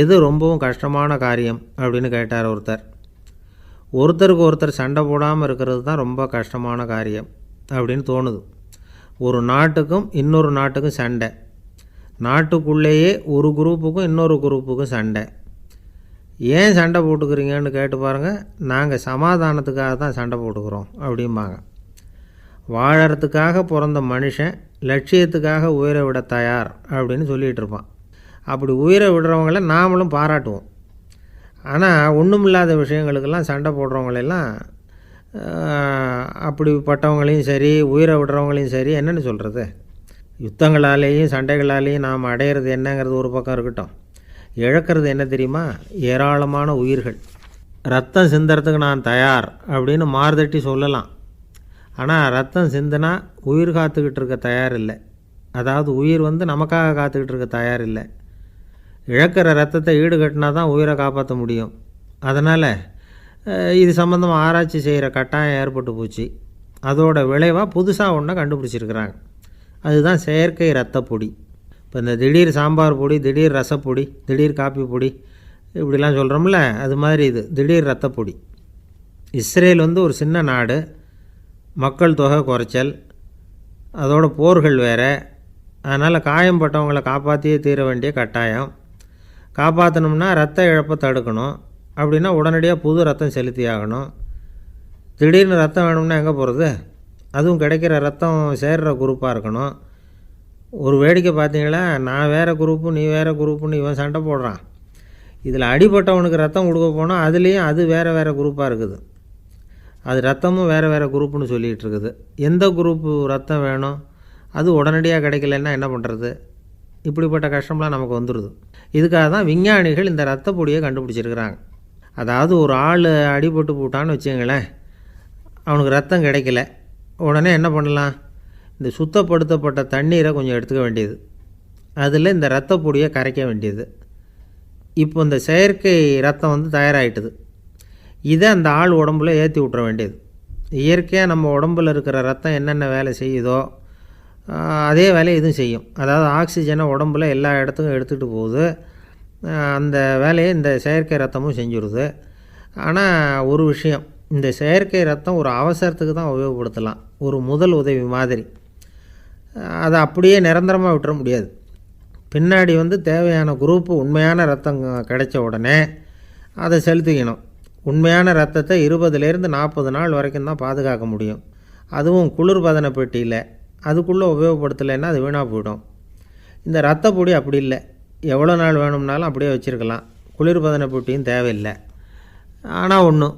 எது ரொம்பவும் கஷ்டமான காரியம் அப்படின்னு கேட்டார் ஒருத்தர். ஒருத்தருக்கு ஒருத்தர் சண்டை போடாமல் இருக்கிறது தான் ரொம்ப கஷ்டமான காரியம் அப்படின்னு தோணுது. ஒரு நாட்டுக்கும் இன்னொரு நாட்டுக்கும் சண்டை, நாட்டுக்குள்ளேயே ஒரு குரூப்புக்கும் இன்னொரு குரூப்புக்கும் சண்டை. ஏன் சண்டை போட்டுக்கிறீங்கன்னு கேட்டு பாருங்கள். நாங்கள் சமாதானத்துக்காக தான் சண்டை போட்டுக்கிறோம் அப்படிம்பாங்க. வாழறதுக்காக பிறந்த மனுஷன் லட்சியத்துக்காக உயிரை விட தயார் அப்படின்னு சொல்லிகிட்டு இருப்பான். அப்படி உயிரை விடுறவங்கள நாமளும் பாராட்டுவோம். ஆனால் ஒன்றுமில்லாத விஷயங்களுக்கெல்லாம் சண்டை போடுறவங்களெல்லாம், அப்படிப்பட்டவங்களையும் சரி உயிரை விடுறவங்களையும் சரி என்னென்னு சொல்கிறது, யுத்தங்களாலேயும் சண்டைகளாலேயும் நாம் அடையிறது என்னங்கிறது ஒரு பக்கம் இருக்கட்டும், இழக்கிறது என்ன தெரியுமா? ஏராளமான உயிர்கள். ரத்தம் சிந்துறதுக்கு நான் தயார் அப்படின்னு மார்தட்டி சொல்லலாம். ஆனால் ரத்தம் சிந்தினா உயிர் காத்துக்கிட்டு இருக்க தயார் இல்லை. அதாவது உயிர் நமக்காக காத்துக்கிட்டு இருக்க தயார் இல்லை. இழக்கிற ரத்தத்தை ஈடுகட்டினா தான் உயிரை காப்பாற்ற முடியும். அதனால் இது சம்மந்தமாக ஆராய்ச்சி செய்கிற கட்டாயம் ஏற்பட்டு போச்சு. அதோட விளைவாக புதுசாக ஒன்றை கண்டுபிடிச்சிருக்கிறாங்க. அதுதான் செயற்கை ரத்த பொடி. இப்போ இந்த திடீர் சாம்பார் பொடி, திடீர் ரசப்பொடி, திடீர் காப்பி பொடி இப்படிலாம் சொல்கிறோம்ல, அது மாதிரி இது திடீர் ரத்த பொடி. இஸ்ரேல் ஒரு சின்ன நாடு, மக்கள் தொகை குறைச்சல், அதோட போர்கள் வேறு. அதனால் காயம்பட்டவங்களை காப்பாற்றியே தீர வேண்டிய கட்டாயம். காப்பாற்றணும்னா ரத்த இழப்பை தடுக்கணும். அப்படின்னா உடனடியாக புது ரத்தம் செலுத்தி ஆகணும். திடீர்னு ரத்தம் வேணும்னா எங்கே போகிறது? அதுவும் கிடைக்கிற ரத்தம் சேர்கிற குரூப்பாக இருக்கணும். ஒரு வேடிக்கை பார்த்தீங்களா, நான் வேறு குரூப்பு நீ வேறு குரூப்புன்னு இவன் சண்டை போடுறான். இதில் அடிபட்டவனுக்கு ரத்தம் கொடுக்க போனால் அதுலேயும் அது வேறு வேறு குரூப்பாக இருக்குது. அது ரத்தமும் வேறு வேறு குரூப்புன்னு சொல்லிகிட்டு இருக்குது. எந்த குரூப்பு ரத்தம் வேணும், அது உடனடியாக கிடைக்கலன்னா என்ன பண்ணுறது? இப்படிப்பட்ட கஷ்டம்லாம் நமக்கு வந்துடுது. இதுக்காக தான் விஞ்ஞானிகள் இந்த ரத்த பொடியை கண்டுபிடிச்சிருக்கிறாங்க. அதாவது ஒரு ஆள் அடிபட்டு போட்டான்னு வச்சுங்களேன், அவனுக்கு ரத்தம் கிடைக்கல. உடனே என்ன பண்ணலாம்? இந்த சுத்தப்படுத்தப்பட்ட தண்ணீரை கொஞ்சம் எடுத்துக்க வேண்டியது, அதில் இந்த ரத்த பொடியை கரைக்க வேண்டியது. இப்போ இந்த செயற்கை ரத்தம் தயாராகிட்டுது. இதை அந்த ஆள் உடம்புல ஏற்றி விட்டுற வேண்டியது. இயற்கையாக நம்ம உடம்பில் இருக்கிற ரத்தம் என்னென்ன வேலை செய்யுதோ அதே வேலையை இதுவும் செய்யும். அதாவது ஆக்சிஜனை உடம்புல எல்லா இடத்துக்கும் எடுத்துகிட்டு போகுது. அந்த வேலையை இந்த செயற்கை ரத்தமும் செஞ்சுடுது. ஆனால் ஒரு விஷயம், இந்த செயற்கை ரத்தம் ஒரு அவசரத்துக்கு தான் உபயோகப்படுத்தலாம், ஒரு முதல் உதவி மாதிரி. அதை அப்படியே நிரந்தரமாக விட்டுற முடியாது. பின்னாடி தேவையான குரூப்பு உண்மையான ரத்தம் கிடைச்ச உடனே அதை செலுத்திக்கணும். உண்மையான ரத்தத்தை 20லேருந்து 40 நாள் வரைக்கும் தான் பாதுகாக்க முடியும். அதுவும் குளிர்பதன பெட்டியில். அதுக்குள்ளே உபயோகப்படுத்தலைன்னா அது வீணாக போயிடும். இந்த ரத்த பொடி அப்படி இல்லை, எவ்வளோ நாள் வேணும்னாலும் அப்படியே வச்சுருக்கலாம். குளிர்பதன பெட்டியும் தேவையில்லை. ஆனால் ஒன்று,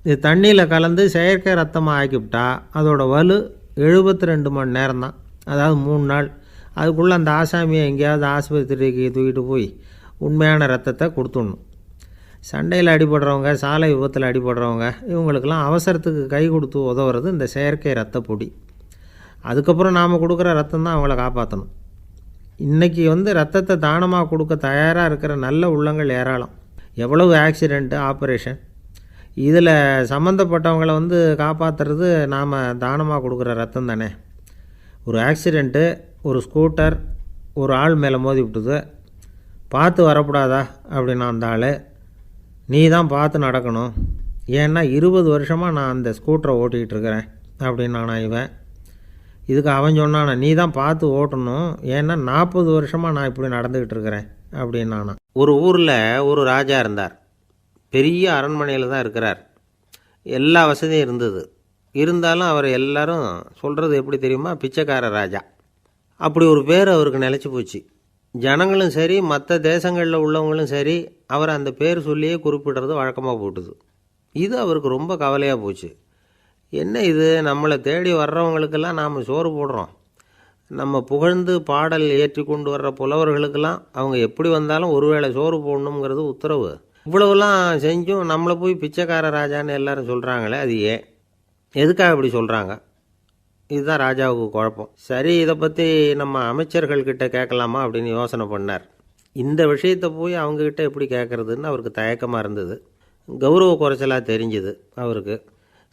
இது தண்ணியில் கலந்து செயற்கை ரத்தமாக ஆக்கிவிட்டா அதோட வலு 72 மணி நேரம் தான். அதாவது 3 நாள். அதுக்குள்ளே அந்த ஆசாமியை எங்கேயாவது ஆஸ்பத்திரிக்கு தூக்கிட்டு போய் உண்மையான ரத்தத்தை கொடுத்துடணும். சண்டையில் அடிபடுறவங்க, சாலை விபத்தில் அடிபடுறவங்க, இவங்களுக்கெல்லாம் அவசரத்துக்கு கை கொடுத்து உதவுறது இந்த செயற்கை ரத்த பொடி. அதுக்கப்புறம் நாம் கொடுக்குற ரத்தம் தான் அவங்கள காப்பாற்றணும். இன்றைக்கி ரத்தத்தை தானமாக கொடுக்க தயாராக இருக்கிற நல்ல உள்ளங்கள் ஏராளம். எவ்வளவு ஆக்சிடெண்ட்டு, ஆப்ரேஷன், இதில் சம்மந்தப்பட்டவங்களை காப்பாற்றுறது நாம் தானமாக கொடுக்குற ரத்தம் தானே. ஒரு ஆக்சிடெண்ட்டு, ஒரு ஸ்கூட்டர் ஒரு ஆள் மேலே மோதி விட்டுது, பார்த்து வரக்கூடாதா அப்படின்னா அந்த ஆள், நீ தான் பார்த்து நடக்கணும், ஏன்னா 20 வருஷமாக நான் அந்த ஸ்கூட்டரை ஓட்டிகிட்டு இருக்கிறேன் அப்படின்னானா இவன். இதுக்கு அவன் சொன்னானா, நீ தான் பார்த்து ஓட்டணும், ஏன்னா 40 வருஷமாக நான் இப்படி நடந்துக்கிட்டு இருக்கிறேன் அப்படின்னானா. ஒரு ஊரில் ஒரு ராஜா இருந்தார். பெரிய அரண்மனையில் தான் இருக்கிறார். எல்லா வசதியும் இருந்தது. இருந்தாலும் அவர் எல்லாரும் சொல்கிறது எப்படி தெரியுமா? பிச்சைக்கார ராஜா. அப்படி ஒரு பேர் அவருக்கு நிலச்சி போச்சு. ஜனங்களும் சரி மற்ற தேசங்களில் உள்ளவங்களும் சரி அவர் அந்த பேர் சொல்லியே குறிப்பிடுறது வழக்கமாக போட்டுது. இது அவருக்கு ரொம்ப கவலையாக போச்சு. என்ன இது, நம்மளை தேடி வர்றவங்களுக்கெல்லாம் நாம் சோறு போடுறோம், நம்ம புகழ்ந்து பாடல் ஏற்றி கொண்டு வர்ற புலவர்களுக்கெல்லாம் அவங்க எப்படி வந்தாலும் ஒருவேளை சோறு போடணுங்கிறது உத்தரவு. இவ்வளவுலாம் செஞ்சும் நம்மளை போய் பிச்சைக்கார ராஜான்னு எல்லாரும் சொல்கிறாங்களே, அது ஏன், எதுக்காக இப்படி சொல்கிறாங்க? இதுதான் ராஜாவுக்கு குழப்பம். சரி, இதை பற்றி நம்ம அமைச்சர்கள்கிட்ட கேட்கலாமா அப்படின்னு யோசனை பண்ணார். இந்த விஷயத்தை போய் அவங்கக்கிட்ட எப்படி கேட்குறதுன்னு அவருக்கு தயக்கமாக இருந்தது. கௌரவ குறைச்சலாக தெரிஞ்சுது அவருக்கு.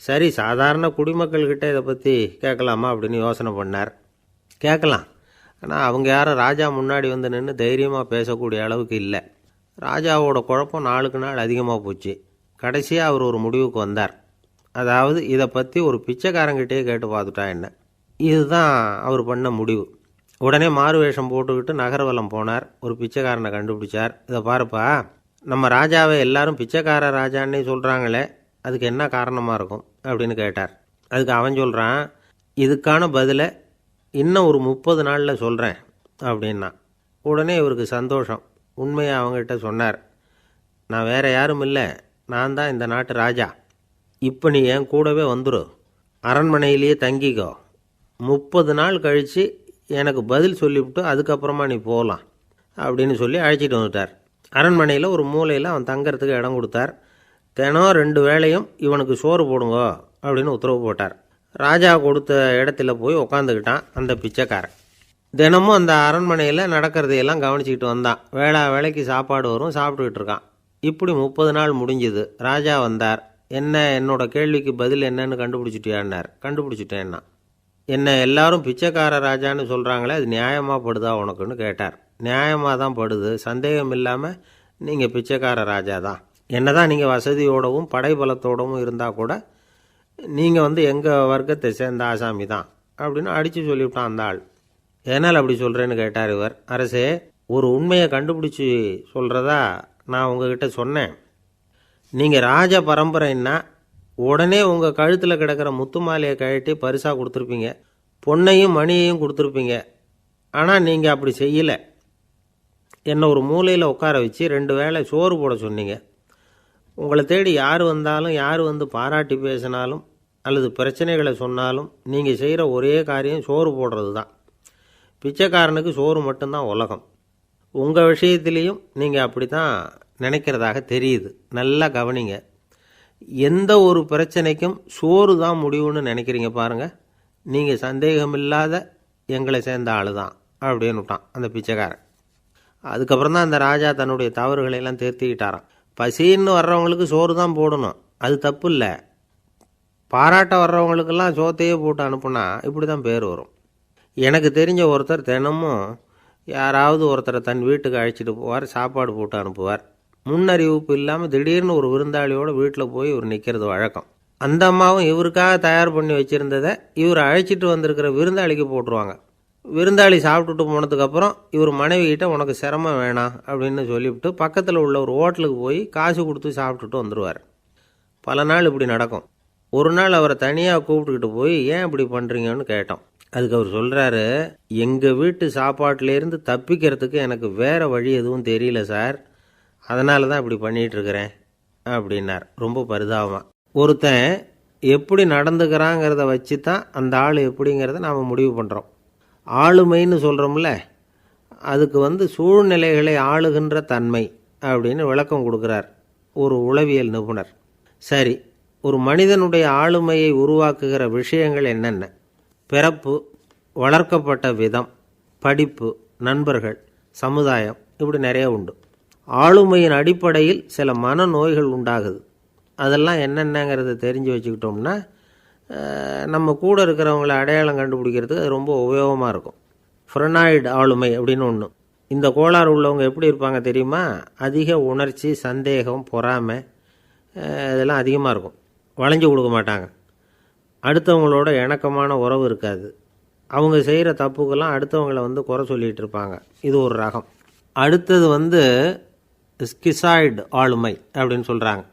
சரி, சாதாரண குடிமக்கள்கிட்ட இதை பற்றி கேட்கலாமா அப்படின்னு யோசனை பண்ணார். கேட்கலாம், ஆனால் அவங்க யாரும் ராஜா முன்னாடி நின்று தைரியமாக பேசக்கூடிய அளவுக்கு இல்லை. ராஜாவோட குழப்பம் நாளுக்கு நாள் அதிகமாக போச்சு. கடைசியாக அவர் ஒரு முடிவுக்கு வந்தார். அதாவது இதை பற்றி ஒரு பிச்சைக்காரங்கிட்டே கேட்டு பார்த்துட்டா என்ன. இதுதான் அவர் பண்ண முடிவு. உடனே மாறு வேஷம் போட்டுக்கிட்டு நகர்வலம் போனார். ஒரு பிச்சைக்காரனை கண்டுபிடிச்சார். இதை பாருப்பா, நம்ம ராஜாவை எல்லாரும் பிச்சைக்கார ராஜான்னே சொல்கிறாங்களே, அதுக்கு என்ன காரணமாக இருக்கும் அப்படின்னு கேட்டார். அதுக்கு அவன் சொல்கிறான், இதுக்கான பதிலை இன்னும் ஒரு 30 நாளில் சொல்கிறேன் அப்படின்னா. உடனே இவருக்கு சந்தோஷம். உண்மையை அவங்ககிட்ட சொன்னார். நான் வேறு யாரும் இல்லை, நான் தான் இந்த நாட்டு ராஜா. இப்போ நீ என் கூடவே வந்துடும், அரண்மனையிலேயே தங்கிக்கோ. 30 நாள் கழித்து எனக்கு பதில் சொல்லிவிட்டு அதுக்கப்புறமா நீ போகலாம் அப்படின்னு சொல்லி அழைச்சிட்டு வந்துட்டார். அரண்மனையில் ஒரு மூலையில் அவன் தங்கிறதுக்கு இடம் கொடுத்தார். தினம் 2 வேளையும் இவனுக்கு சோறு போடுங்க அப்படின்னு உத்தரவு போட்டார். ராஜா கொடுத்த இடத்துல போய் உக்காந்துக்கிட்டான் அந்த பிச்சைக்காரன். தினமும் அந்த அரண்மனையில் நடக்கிறதையெல்லாம் கவனிச்சிக்கிட்டு வந்தான். வேளைக்கு சாப்பாடு வரும், சாப்பிட்டுக்கிட்டு இருக்கான். இப்படி 30 நாள் முடிஞ்சுது. ராஜா வந்தார். என்ன, என்னோட கேள்விக்கு பதில் என்னன்னு கண்டுபிடிச்சிட்டியான்னார். கண்டுபிடிச்சிட்டேன்னா. என்ன எல்லாரும் பிச்சைக்கார ராஜான்னு சொல்கிறாங்களே, அது நியாயமாக படுதா உனக்குன்னு கேட்டார். நியாயமாக தான் படுது, சந்தேகம் இல்லாமல் நீங்கள் பிச்சைக்கார ராஜா தான். என்ன தான் நீங்கள் வசதியோடவும் படைபலத்தோடவும் இருந்தால் கூட நீங்கள் எங்கள் வர்க்கத்தை சேர்ந்த ஆசாமி தான் அப்படின்னு அடித்து சொல்லிவிட்டான் அந்த ஆள். ஏனால் அப்படி சொல்கிறேன்னு கேட்டார் இவர். அரசே, ஒரு உண்மையை கண்டுபிடிச்சி சொல்கிறதா நான் உங்ககிட்ட சொன்னேன். நீங்கள் ராஜ பரம்பரைன்னா உடனே உங்கள் கழுத்தில் கிடக்கிற முத்து மாலையை கழட்டி பரிசாக கொடுத்துருப்பீங்க, பொன்னையும் மணியையும் கொடுத்துருப்பீங்க. ஆனால் நீங்கள் அப்படி செய்யலை. என்னை ஒரு மூலையில் உட்கார வச்சு 2 வேளை சோறு போட சொன்னீங்க. உங்களை தேடி யார் வந்தாலும், யார் பாராட்டி பேசினாலும் அல்லது பிரச்சனைகளை சொன்னாலும் நீங்கள் செய்கிற ஒரே காரியம் சோறு போடுறது தான். பிச்சைக்காரனுக்கு சோறு மட்டும்தான் உலகம். உங்கள் விஷயத்திலையும் நீங்கள் அப்படி தான் நினைக்கிறதாக தெரியுது. நல்லா கவனிங்க. எந்த ஒரு பிரச்சனைக்கும் சோறு தான் முடிவுன்னு நினைக்கிறீங்க பாருங்கள். நீங்கள் சந்தேகமில்லாத எங்களை சேர்ந்த ஆள் தான் அப்படின்னு விட்டான் அந்த பிச்சைக்காரன். அதுக்கப்புறம் தான் அந்த ராஜா தன்னுடைய தவறுகளையெல்லாம் தேர்த்திக்கிட்டாராம். பசின்னு வர்றவங்களுக்கு சோறு தான் போடணும், அது தப்பு இல்லை. பாராட்ட வர்றவங்களுக்கெல்லாம் சோத்தையே போட்டு அனுப்புனா இப்படி தான் பேர் வரும். எனக்கு தெரிஞ்ச ஒருத்தர் தினமும் யாராவது ஒருத்தரை தன் வீட்டுக்கு அழைச்சிட்டு போவார், சாப்பாடு போட்டு அனுப்புவார். முன்னறிவிப்பு இல்லாமல் திடீர்னு ஒரு விருந்தாளியோடு வீட்டில் போய் இவர் நிற்கிறது வழக்கம். அந்த அம்மாவும் இவருக்காக தயார் பண்ணி வச்சுருந்ததை இவர் அழைச்சிட்டு வந்திருக்கிற விருந்தாளிக்கு போட்டுருவாங்க. விருந்தாளி சாப்பிட்டுட்டு போனதுக்கப்புறம் இவர் மனைவிகிட்ட உனக்கு சிரமம் வேணாம் அப்படின்னு சொல்லிவிட்டு பக்கத்தில் உள்ள ஒரு ஹோட்டலுக்கு போய் காசு கொடுத்து சாப்பிட்டுட்டு வந்துடுவார். பல நாள் இப்படி நடக்கும். ஒரு நாள் அவரை தனியாக கூப்பிட்டுக்கிட்டு போய் ஏன் இப்படி பண்ணுறீங்கன்னு கேட்டோம். அதுக்கு அவர் சொல்கிறாரு, எங்கள் வீட்டு சாப்பாட்டிலேருந்து தப்பிக்கிறதுக்கு எனக்கு வேறு வழி எதுவும் தெரியல சார், அதனால தான் இப்படி பண்ணிகிட்ருக்கிறேன் அப்படின்னார் ரொம்ப பரிதாபமாக. ஒருத்தன் எப்படி நடந்துக்கிறாங்கிறத வச்சு தான் அந்த ஆள் எப்படிங்கிறத நாம் முடிவு பண்ணுறோம். ஆளுமைன்னு சொல்கிறோம்ல, அதுக்கு சூழ்நிலைகளை ஆளுகின்ற தன்மை அப்படின்னு விளக்கம் கொடுக்குறார் ஒரு உளவியல் நிபுணர். சரி, ஒரு மனிதனுடைய ஆளுமையை உருவாக்குகிற விஷயங்கள் என்னென்ன? பிறப்பு, வளர்க்கப்பட்ட விதம், படிப்பு, நண்பர்கள், சமுதாயம், இப்படி நிறைய உண்டு. ஆளுமையின் அடிப்படையில் சில மனநோய்கள் உண்டாகுது. அதெல்லாம் என்னென்னங்கிறத தெரிஞ்சு வச்சுக்கிட்டோம்னா நம்ம கூட இருக்கிறவங்கள அடையாளம் கண்டுபிடிக்கிறதுக்கு அது ரொம்ப உபயோகமாக இருக்கும். ஃப்ரெனாய்டு ஆளுமை அப்படின்னு ஒன்று. இந்த கோளாறு உள்ளவங்க எப்படி இருப்பாங்க தெரியுமா? அதிக உணர்ச்சி, சந்தேகம், பொறாமை இதெல்லாம் அதிகமாக இருக்கும். வளைஞ்சு கொடுக்க மாட்டாங்க. அடுத்தவங்களோட இணக்கமான உறவு இருக்காது. அவங்க செய்கிற தப்புக்கெல்லாம் அடுத்தவங்களை குறை சொல்லிகிட்டு இருப்பாங்க. இது ஒரு ரகம். அடுத்தது ஸ்கிசாய்டு ஆளுமை அப்படின்னு சொல்கிறாங்க.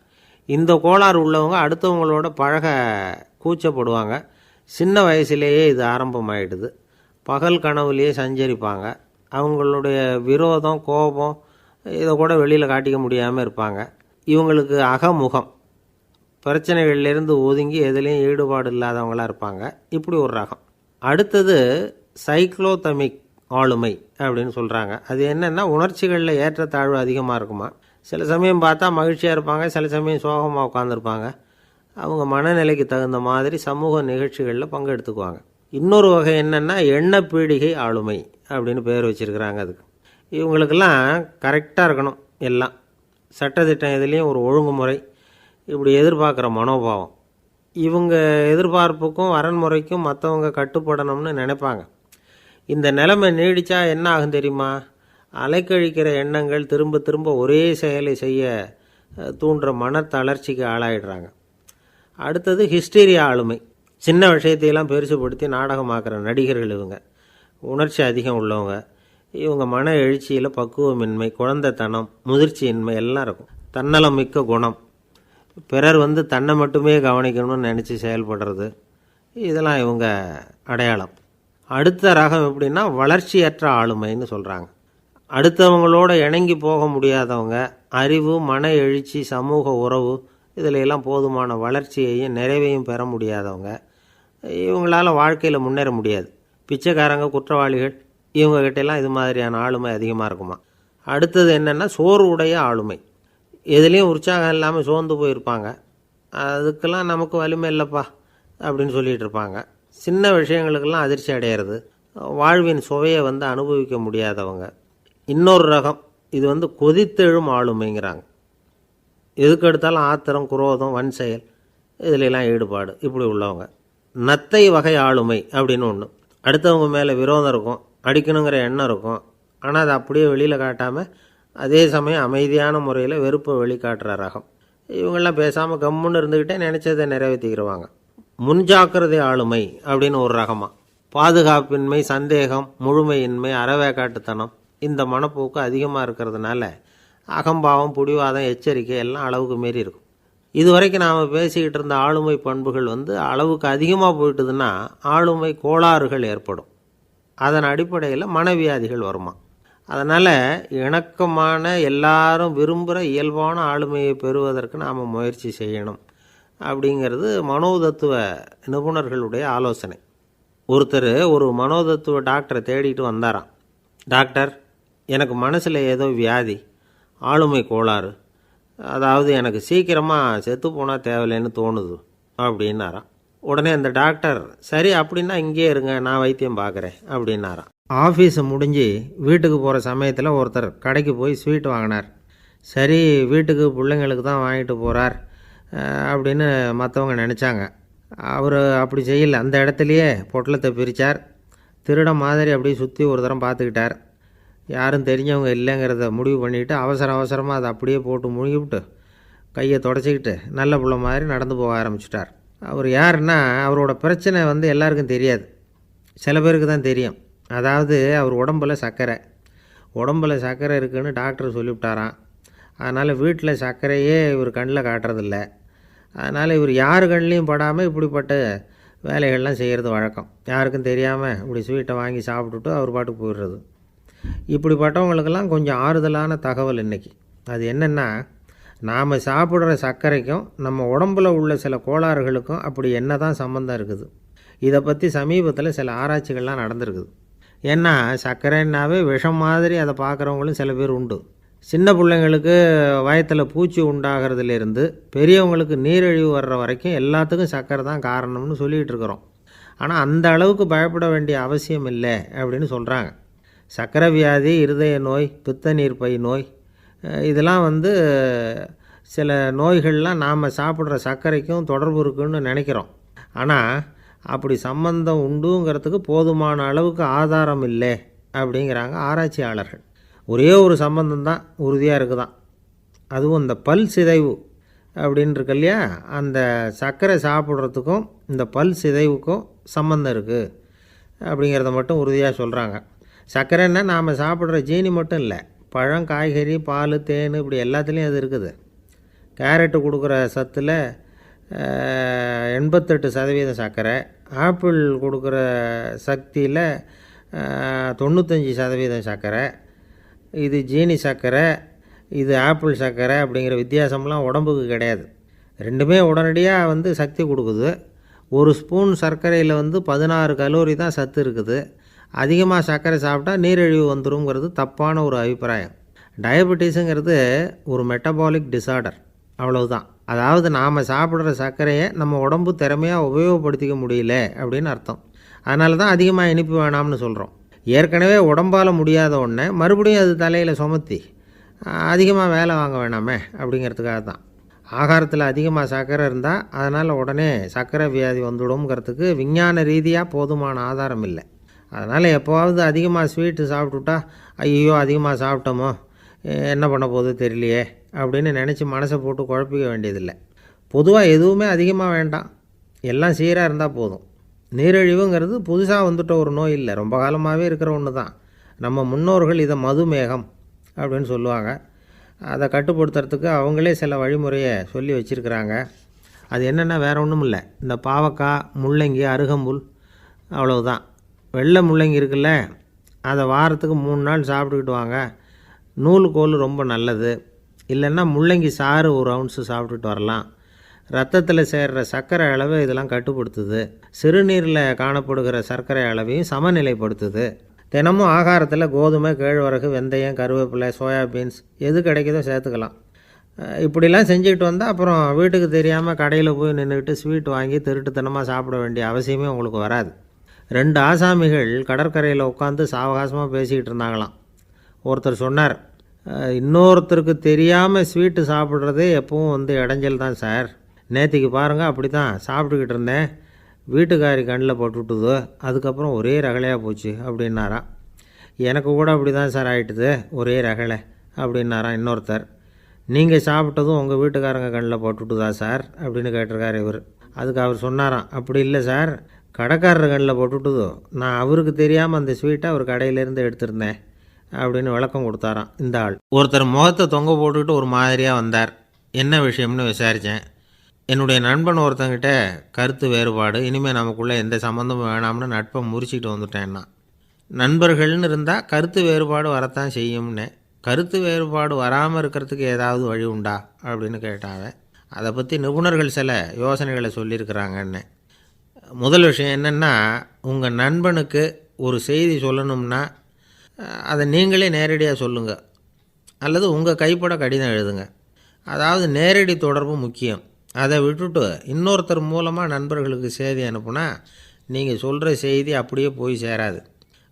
இந்த கோளாறு உள்ளவங்க அடுத்தவங்களோட பழக கூச்சப்படுவாங்க. சின்ன வயசுலேயே இது ஆரம்பமாயிடுது. பகல் கனவுலேயே சஞ்சரிப்பாங்க. அவங்களுடைய விரோதம், கோபம் இதை கூட வெளியில் காட்டிக்க முடியாமல் இருப்பாங்க. இவங்களுக்கு அகமுகம், பிரச்சனைகள்லேருந்து ஒதுங்கி எதுலேயும் ஈடுபாடு இல்லாதவங்களாக இருப்பாங்க. இப்படி ஒரு ரகம். அடுத்தது சைக்ளோதமிக் ஆளுமை அப்படின்னு சொல்கிறாங்க. அது என்னென்னா, உணர்ச்சிகளில் ஏற்றத்தாழ்வு அதிகமாக இருக்குமா. சில சமயம் பார்த்தா மகிழ்ச்சியாக இருப்பாங்க, சில சமயம் சோகமாக உட்காந்துருப்பாங்க. அவங்க மனநிலைக்கு தகுந்த மாதிரி சமூக நிகழ்ச்சிகளில் பங்கெடுத்துக்குவாங்க. இன்னொரு வகை என்னென்னா எண்ணப்பீடிகை ஆளுமை அப்படின்னு பேர் வச்சுருக்கிறாங்க. அதுக்கு இவங்களுக்கெல்லாம் கரெக்டாக இருக்கணும், எல்லாம் சட்டத்திட்டம் எதுலேயும் ஒரு ஒழுங்குமுறை, இப்படி எதிர்பார்க்குற மனோபாவம். இவங்க எதிர்பார்ப்புக்கும் வரன்முறைக்கும் மற்றவங்க கட்டுப்படணும்னு நினைப்பாங்க. இந்த நிலைமை நீடித்தா என்ன ஆகும் தெரியுமா? அலைக்கழிக்கிற எண்ணங்கள் திரும்ப திரும்ப ஒரே செயலை செய்ய தூண்டுற மனத்தளர்ச்சிக்கு ஆளாயிடுறாங்க. அடுத்தது ஹிஸ்டீரியா ஆளுமை. சின்ன விஷயத்தையெல்லாம் பெருசுப்படுத்தி நாடகமாக்குற நடிகர்கள் இவங்க. உணர்ச்சி அதிகம் உள்ளவங்க. இவங்க மன எழுச்சியில் பக்குவமின்மை, குழந்தைத்தனம், முதிர்ச்சியின்மை எல்லாம் இருக்கும். தன்னலம் மிக்க குணம். பிறர் தன்னை மட்டுமே கவனிக்கணும்னு நினச்சி செயல்படுறது, இதெல்லாம் இவங்க அடையாளம். அடுத்த ரகம் எப்படின்னா வளர்ச்சியற்ற ஆளுமைன்னு சொல்கிறாங்க. அடுத்தவங்களோட இணங்கி போக முடியாதவங்க, அறிவு, மன எழுச்சி, சமூக உறவு இதில் எல்லாம் போதுமான வளர்ச்சியையும் நிறைவையும் பெற முடியாதவங்க. இவங்களால் வாழ்க்கையில் முன்னேற முடியாது. பிச்சைக்காரங்க, குற்றவாளிகள் இவங்ககிட்டெல்லாம் இது மாதிரியான ஆளுமை அதிகமாக இருக்குமா. அடுத்தது என்னென்னா சோர்வுடைய ஆளுமை. எதுலேயும் உற்சாகம் இல்லாமல் சோர்ந்து போயிருப்பாங்க. அதுக்கெல்லாம் நமக்கு வலிமை இல்லைப்பா அப்படின்னு சொல்லிகிட்டு இருப்பாங்க. சின்ன விஷயங்களுக்கெல்லாம் அதிர்ச்சி அடையிறது, வாழ்வின் சுவையை அனுபவிக்க முடியாதவங்க. இன்னொரு ரகம் இது கொதித்தெழும் ஆளுமைங்கிறாங்க. எதுக்கு எடுத்தாலும் ஆத்திரம், குரோதம், வன் செயல் இதிலெல்லாம் ஈடுபாடு இப்படி உள்ளவங்க. நத்தை வகை ஆளுமை அப்படின்னு ஒன்று. அடுத்தவங்க மேலே விரோதம் இருக்கும், அடிக்கணுங்கிற எண்ணம் இருக்கும். ஆனால் அதை அப்படியே வெளியில் காட்டாமல் அதே சமயம் அமைதியான முறையில் வெறுப்பை வெளிக்காட்டுற ரகம். இவங்கெல்லாம் பேசாமல் கம்முன்னு இருந்துக்கிட்டே நினச்சதை நிறைவேற்றிக்கிறவாங்க. முன்ஜாக்கிரதை ஆளுமை அப்படின்னு ஒரு ரகமாக. பாதுகாப்பின்மை, சந்தேகம், முழுமையின்மை, அறவேக்காட்டுத்தனம் இந்த மனப்போக்கு அதிகமாக இருக்கிறதுனால அகம்பாவம், புடிவாதம், எச்சரிக்கை எல்லாம் அளவுக்கு மீறி இருக்கும். இதுவரைக்கும் நாம் பேசிக்கிட்டு இருந்த ஆளுமை பண்புகள் அளவுக்கு அதிகமாக போயிட்டுதுன்னா ஆளுமை கோளாறுகள் ஏற்படும். அதன் அடிப்படையில் மனவியாதிகள் வருமா. அதனால் இணக்கமான, எல்லாரும் விரும்புகிற இயல்பான ஆளுமையை பெறுவதற்கு நாம் முயற்சி செய்யணும் அப்படிங்கிறது மனோதத்துவ நிபுணர்களுடைய ஆலோசனை. ஒருத்தர் ஒரு மனோதத்துவ டாக்டரை தேடிட்டு வந்தாராம். டாக்டர், எனக்கு மனசில் ஏதோ வியாதி, ஆளுமை கோளாறு, அதாவது எனக்கு சீக்கிரமாக செத்து போனால் தேவையில்லைன்னு தோணுது அப்படின்னாராம். உடனே அந்த டாக்டர், சரி அப்படின்னா இங்கே இருங்க, நான் வைத்தியம் பார்க்குறேன் அப்படின்னாராம். ஆஃபீஸை முடிஞ்சு வீட்டுக்கு போகிற சமயத்தில் ஒருத்தர் கடைக்கு போய் ஸ்வீட் வாங்கினார். சரி, வீட்டுக்கு பிள்ளைங்களுக்கு தான் வாங்கிட்டு போகிறார் அப்படின்னு மற்றவங்க நினச்சாங்க. அவர் அப்படி செய்யலை. அந்த இடத்துலையே பொட்டலத்தை பிரித்தார். திருட மாதிரி அப்படியே சுற்றி ஒரு தரம் பார்த்துக்கிட்டார். யாரும் தெரிஞ்சவங்க இல்லைங்கிறத முடிவு பண்ணிவிட்டு அவசரமாக அதை அப்படியே போட்டு முழுங்கிவிட்டு கையை தொடச்சிக்கிட்டு நல்ல பிள்ளை மாதிரி நடந்து போக ஆரம்பிச்சிட்டார். அவர் யாருன்னா, அவரோட பிரச்சனை எல்லாருக்கும் தெரியாது, சில பேருக்கு தான் தெரியும். அதாவது அவர் உடம்பில் சர்க்கரை இருக்குதுன்னு டாக்டர் சொல்லிவிட்டாராம். அதனால் வீட்டில் சர்க்கரையே இவர் கண்ணில் காட்டுறதில்ல. அதனால் இவர் யார் கண்ணிலையும் படாமல் இப்படிப்பட்ட வேலைகள்லாம் செய்கிறது வழக்கம். யாருக்கும் தெரியாமல் இப்படி ஸ்வீட்டை வாங்கி சாப்பிட்டுட்டு அவர் பாட்டுக்கு போயிடுறது. இப்படிப்பட்டவங்களுக்கெல்லாம் கொஞ்சம் ஆறுதலான தகவல் இன்றைக்கி. அது என்னென்னா, நாம் சாப்பிட்ற சர்க்கரைக்கும் நம்ம உடம்பில் உள்ள சில கோளாறுகளுக்கும் அப்படி என்ன தான் சம்மந்தம் இருக்குது. இதை பற்றி சமீபத்தில் சில ஆராய்ச்சிகள்லாம் நடந்திருக்குது. ஏன்னா சர்க்கரைன்னாவே விஷம் மாதிரி அதை பார்க்குறவங்களும் சில பேர் உண்டு. சின்ன பிள்ளைங்களுக்கு வயத்தில் பூச்சி உண்டாகிறதுலேருந்து பெரியவங்களுக்கு நீரிழிவு வர்ற வரைக்கும் எல்லாத்துக்கும் சர்க்கரை தான் காரணம்னு சொல்லிகிட்டு இருக்கிறோம். ஆனால் அந்த அளவுக்கு பயப்பட வேண்டிய அவசியம் இல்லை அப்படின்னு சொல்கிறாங்க. சர்க்கரை வியாதி, இருதய நோய், பித்த நீர்ப்பை நோய் இதெல்லாம் சில நோய்கள்லாம் நாம் சாப்பிட்ற சர்க்கரைக்கும் தொடர்பு இருக்குன்னு நினைக்கிறோம். ஆனால் அப்படி சம்பந்தம் உண்டுங்கிறதுக்கு போதுமான அளவுக்கு ஆதாரம் இல்லை அப்படிங்கிறாங்க ஆராய்ச்சியாளர்கள். ஒரே ஒரு சம்பந்தம் தான் உறுதியாக இருக்குதான். அதுவும் இந்த பல் சிதைவு அப்படின்னு இருக்கு இல்லையா, அந்த சர்க்கரை சாப்பிட்றதுக்கும் இந்த பல் சிதைவுக்கும் சம்பந்தம் இருக்குது அப்படிங்கிறத மட்டும் உறுதியாக சொல்கிறாங்க. சர்க்கரைன்னா நாம் சாப்பிட்ற ஜீனி மட்டும் இல்லை, பழம், காய்கறி, பால், தேன் இப்படி எல்லாத்துலேயும் அது இருக்குது. கேரட்டு கொடுக்குற சத்தில் 88% சர்க்கரை, ஆப்பிள் கொடுக்குற சக்தியில் 95% சர்க்கரை. இது ஜீனி சர்க்கரை, இது ஆப்பிள் சர்க்கரை அப்படிங்கிற வித்தியாசம்லாம் உடம்புக்கு கிடையாது. ரெண்டுமே உடனடியாக சக்தி கொடுக்குது. ஒரு ஸ்பூன் சர்க்கரையில் 16 கலோரி தான் சத்து இருக்குது. அதிகமாக சர்க்கரை சாப்பிட்டா நீரிழிவு வந்துருங்கிறது தப்பான ஒரு அபிப்பிராயம். டயபெட்டிஸுங்கிறது ஒரு மெட்டபாலிக் டிசார்டர், அவ்வளவுதான். அதாவது நாம் சாப்பிட்ற சர்க்கரையை நம்ம உடம்பு திறமையாக உபயோகப்படுத்திக்க முடியல அப்படின்னு அர்த்தம். அதனால தான் அதிகமாக இனிப்பு வேணாம்னு சொல்கிறோம். ஏற்கனவே உடம்பால் முடியாத ஒன்றை மறுபடியும் அது தலையில் சுமத்தி அதிகமாக வேலை வாங்க வேணாமே அப்படிங்கிறதுக்காக தான். ஆகாரத்தில் அதிகமாக சர்க்கரை இருந்தால் அதனால் உடனே சர்க்கரை வியாதி வந்துடும்ங்கிறதுக்கு விஞ்ஞான ரீதியாக போதுமான ஆதாரம் இல்லை. அதனால் எப்போவாவது அதிகமாக ஸ்வீட்டு சாப்பிட்டுட்டா ஐயோ அதிகமாக சாப்பிட்டோமோ என்ன பண்ண போகுது தெரியலையே அப்படின்னு நினச்சி மனசை போட்டு குழப்பிக்க வேண்டியதில்லை. பொதுவாக எதுவுமே அதிகமாக வேண்டாம், எல்லாம் சீராக இருந்தால் போதும். நீரிழிவுங்கிறது புதுசாக வந்துட்ட ஒரு நோய் இல்லை, ரொம்ப காலமாகவே இருக்கிற ஒன்று தான். நம்ம முன்னோர்கள் இதை மதுமேகம் அப்படின்னு சொல்லுவாங்க. அதை கட்டுப்படுத்துறதுக்கு அவங்களே சில வழிமுறையை சொல்லி வச்சுருக்கிறாங்க. அது என்னென்னா வேறு ஒன்றும் இல்லை, இந்த பாவக்காய், முள்ளங்கி, அருகம்புல், அவ்வளவுதான். வெள்ளை முள்ளங்கி இருக்குல்ல, அதை வாரத்துக்கு 3 நாள் சாப்பிட்டுக்கிட்டு வாங்க. நூலுக்கோல் ரொம்ப நல்லது. இல்லைன்னா முள்ளங்கி சாறு 1 ounce சாப்பிட்டுட்டு வரலாம். ரத்தத்தில் சேர்கிற சர்க்கரை அளவை இதெல்லாம் கட்டுப்படுத்துது. சிறுநீரில் காணப்படுகிற சர்க்கரை அளவையும் சமநிலைப்படுத்துது. தினமும் ஆகாரத்தில் கோதுமை, கேழ்வரகு, வெந்தயம், கருவேப்பிலை, சோயாபீன்ஸ் எது கிடைக்குதோ சேர்த்துக்கலாம். இப்படிலாம் செஞ்சுக்கிட்டு வந்தால் அப்புறம் வீட்டுக்கு தெரியாமல் கடையில் போய் நின்றுக்கிட்டு ஸ்வீட் வாங்கி திருட்டுத்தனமாக சாப்பிட வேண்டிய அவசியமே உங்களுக்கு வராது. 2 ஆசாமிகள் கடற்கரையில் உட்காந்து சாவகாசமாக பேசிக்கிட்டு இருந்தாங்களாம். ஒருத்தர் சொன்னார், இன்னொருத்தருக்கு தெரியாமல் ஸ்வீட்டு சாப்பிட்றதே எப்பவும் இடைஞ்சல் தான் சார். நேற்றுக்கு பாருங்கள், அப்படி தான் சாப்பிட்டுக்கிட்டு இருந்தேன், வீட்டுக்காரி கண்ணில் போட்டுவிட்டுது, அதுக்கப்புறம் ஒரே ரகலையாக போச்சு அப்படின்னாராம். எனக்கு கூட அப்படி தான் சார் ஆகிட்டுது, ஒரே ரகலை அப்படின்னாராம் இன்னொருத்தர். நீங்கள் சாப்பிட்டதும் உங்கள் வீட்டுக்காரங்க கண்ணில் போட்டுவிட்டுதா சார் அப்படின்னு கேட்டிருக்காரு இவர். அதுக்கு அவர் சொன்னாராம், அப்படி இல்லை சார், கடைக்காரர் கண்ணில் போட்டுவிட்டுதோ, நான் அவருக்கு தெரியாமல் அந்த ஸ்வீட்டை அவர் கடையிலேருந்து எடுத்திருந்தேன் அப்படின்னு விளக்கம் கொடுத்தாராம் இந்த ஆள். ஒருத்தர் முகத்தை தொங்க போட்டுக்கிட்டு ஒரு மாதிரியாக வந்தார். என்ன விஷயம்னு விசாரித்தேன். என்னுடைய நண்பன் ஒருத்தங்கிட்ட கருத்து வேறுபாடு, இனிமேல் நமக்குள்ளே எந்த சம்மந்தமும் வேணாம்னு நட்பை முறிச்சிக்கிட்டு வந்துட்டேன்னா. நண்பர்கள்னு இருந்தால் கருத்து வேறுபாடு வரத்தான் செய்யும்னே. கருத்து வேறுபாடு வராமல் இருக்கிறதுக்கு ஏதாவது வழி உண்டா அப்படின்னு கேட்டாங்க. அதை பற்றி நிபுணர்கள் சில யோசனைகளை சொல்லியிருக்கிறாங்கன்னு. முதல் விஷயம் என்னென்னா, உங்கள் நண்பனுக்கு ஒரு செய்தி சொல்லணும்னா அதை நீங்களே நேரடியாக சொல்லுங்கள், அல்லது உங்கள் கைப்பட கடிதம் எழுதுங்க. அதாவது நேரடி தொடர்பு முக்கியம். அதை விட்டுட்டு இன்னொருத்தர் மூலமாக நண்பர்களுக்கு செய்தி அனுப்புனா நீங்கள் சொல்கிற செய்தி அப்படியே போய் சேராது,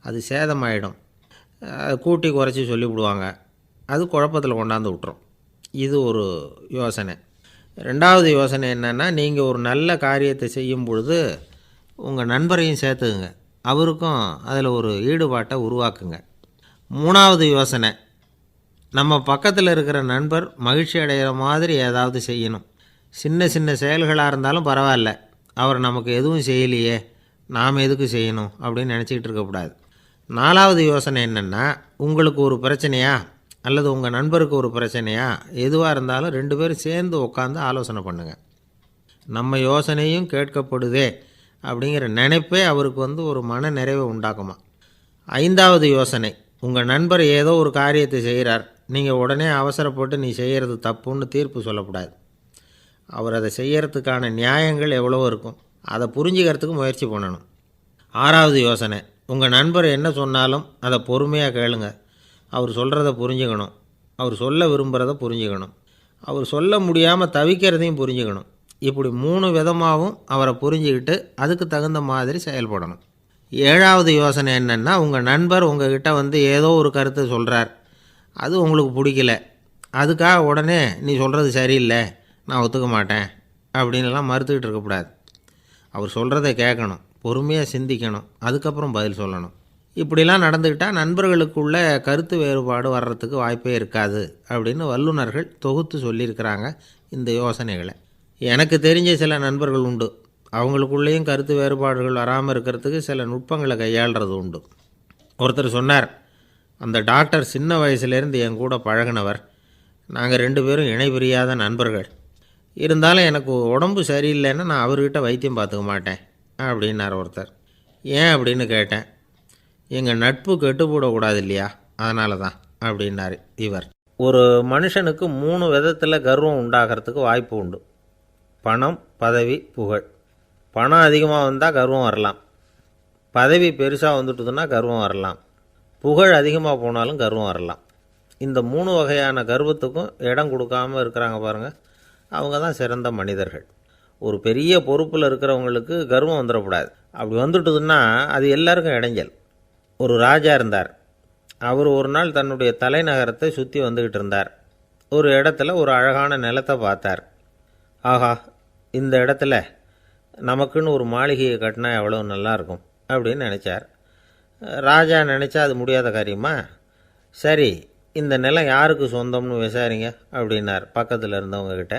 அது சேதமாயிடும். கூட்டி குறைச்சி சொல்லிவிடுவாங்க, அது குழப்பத்தில் கொண்டாந்து விட்டுரும். இது ஒரு யோசனை. 2வது யோசனை என்னென்னா, நீங்கள் ஒரு நல்ல காரியத்தை செய்யும் பொழுது உங்கள் நண்பரையும் சேர்த்துக்குங்க, அவருக்கும் அதில் ஒரு ஈடுபாட்டை உருவாக்குங்க. 3வது யோசனை, நம்ம பக்கத்தில் இருக்கிற நண்பர் மகிழ்ச்சி அடைகிற மாதிரி ஏதாவது செய்யணும். சின்ன சின்ன செயல்களாக இருந்தாலும் பரவாயில்ல, அவர் நமக்கு எதுவும் செய்யலையே, நாம் எதுக்கு செய்யணும் அப்படின்னு நினச்சிக்கிட்டு இருக்கக்கூடாது. 4வது யோசனை என்னென்னா, உங்களுக்கு ஒரு பிரச்சனையா அல்லது உங்கள் நண்பருக்கு ஒரு பிரச்சனையா, எதுவாக இருந்தாலும் 2 பேரும் சேர்ந்து உட்காந்து ஆலோசனை பண்ணுங்கள். நம்ம யோசனையும் கேட்கப்படுதே அப்படிங்கிற நினைப்பே அவருக்கு ஒரு மன நிறைவை உண்டாக்குமா. 5வது யோசனை, உங்கள் நண்பர் ஏதோ ஒரு காரியத்தை செய்கிறார், நீங்கள் உடனே அவசரப்பட்டு நீ செய்கிறது தப்புன்னு தீர்ப்பு சொல்லக்கூடாது. அவர் அதை செய்கிறதுக்கான நியாயங்கள் எவ்வளவோ இருக்கும், அதை புரிஞ்சுக்கிறதுக்கு முயற்சி பண்ணணும். 6வது யோசனை, உங்கள் நண்பர் என்ன சொன்னாலும் அதை பொறுமையாக கேளுங்க. அவர் சொல்கிறத புரிஞ்சுக்கணும், அவர் சொல்ல விரும்புகிறத புரிஞ்சுக்கணும், அவர் சொல்ல முடியாமல் தவிக்கிறதையும் புரிஞ்சுக்கணும். இப்படி 3 விதமாகவும் அவரை புரிஞ்சுக்கிட்டு அதுக்கு தகுந்த மாதிரி செயல்படணும். 7வது யோசனை என்னென்னா, உங்கள் நண்பர் உங்ககிட்ட ஏதோ ஒரு கருத்தை சொல்கிறார், அது உங்களுக்கு பிடிக்கல, அதுக்காக உடனே நீ சொல்கிறது சரியில்லை, நான் ஒத்துக்க மாட்டேன் அப்படின்லாம் மறுத்துக்கிட்டு இருக்கக்கூடாது. அவர் சொல்கிறத கேட்கணும், பொறுமையாக சிந்திக்கணும், அதுக்கப்புறம் பதில் சொல்லணும். இப்படிலாம் நடந்துக்கிட்டால் நண்பர்களுக்குள்ள கருத்து வேறுபாடு வர்றதுக்கு வாய்ப்பே இருக்காது அப்படின்னு வல்லுநர்கள் தொகுத்து சொல்லியிருக்கிறாங்க இந்த யோசனைகளை. எனக்கு தெரிஞ்ச சில நண்பர்கள் உண்டு, அவங்களுக்குள்ளேயும் கருத்து வேறுபாடுகள் வராமல் இருக்கிறதுக்கு சில நுட்பங்களை கையாளுறது உண்டு. ஒருத்தர் சொன்னார், அந்த டாக்டர் சின்ன வயசுலேருந்து என் கூட பழகினவர், நாங்கள் 2 பேரும் இணை பிரியாத நண்பர்கள், இருந்தாலும் எனக்கு உடம்பு சரியில்லைன்னா நான் அவர்கிட்ட வைத்தியம் பார்த்துக்க மாட்டேன் அப்படின்னார் ஒருத்தர். ஏன் அப்படின்னு கேட்டேன். எங்கள் நட்பு கெட்டுப்போடக்கூடாது இல்லையா, அதனால தான் அப்படின்னார் இவர். ஒரு மனுஷனுக்கு 3 விதத்தில் கர்வம் உண்டாகிறதுக்கு வாய்ப்பு உண்டு. பணம், பதவி, புகழ். பணம் அதிகமாக வந்தால் கர்வம் வரலாம், பதவி பெருசாக வந்துட்டுதுன்னா கர்வம் வரலாம், புகழ் அதிகமாக போனாலும் கர்வம் வரலாம். இந்த 3 வகையான கர்வத்துக்கும் இடம் கொடுக்காமல் இருக்கிறாங்க பாருங்கள், அவங்க தான் சிறந்த மனிதர்கள். ஒரு பெரிய பொறுப்பில் இருக்கிறவங்களுக்கு கர்வம் வந்துடக்கூடாது. அப்படி வந்துட்டுதுன்னா அது எல்லாருக்கும் இடைஞ்சல். ஒரு ராஜா இருந்தார். அவர் ஒரு நாள் தன்னுடைய தலைநகரத்தை சுற்றி வந்துக்கிட்டு இருந்தார். ஒரு இடத்துல ஒரு அழகான நிலத்தை பார்த்தார். ஆஹா, இந்த இடத்துல நமக்குன்னு ஒரு மாளிகையை கட்டினா எவ்வளோ நல்லாயிருக்கும் அப்படின்னு நினச்சார். ராஜா நினச்சா அது முடியாத காரியமா? சரி, இந்த நிலம் யாருக்கு சொந்தம்னு விசாரிங்க அப்படின்னார் பக்கத்தில் இருந்தவங்கக்கிட்ட.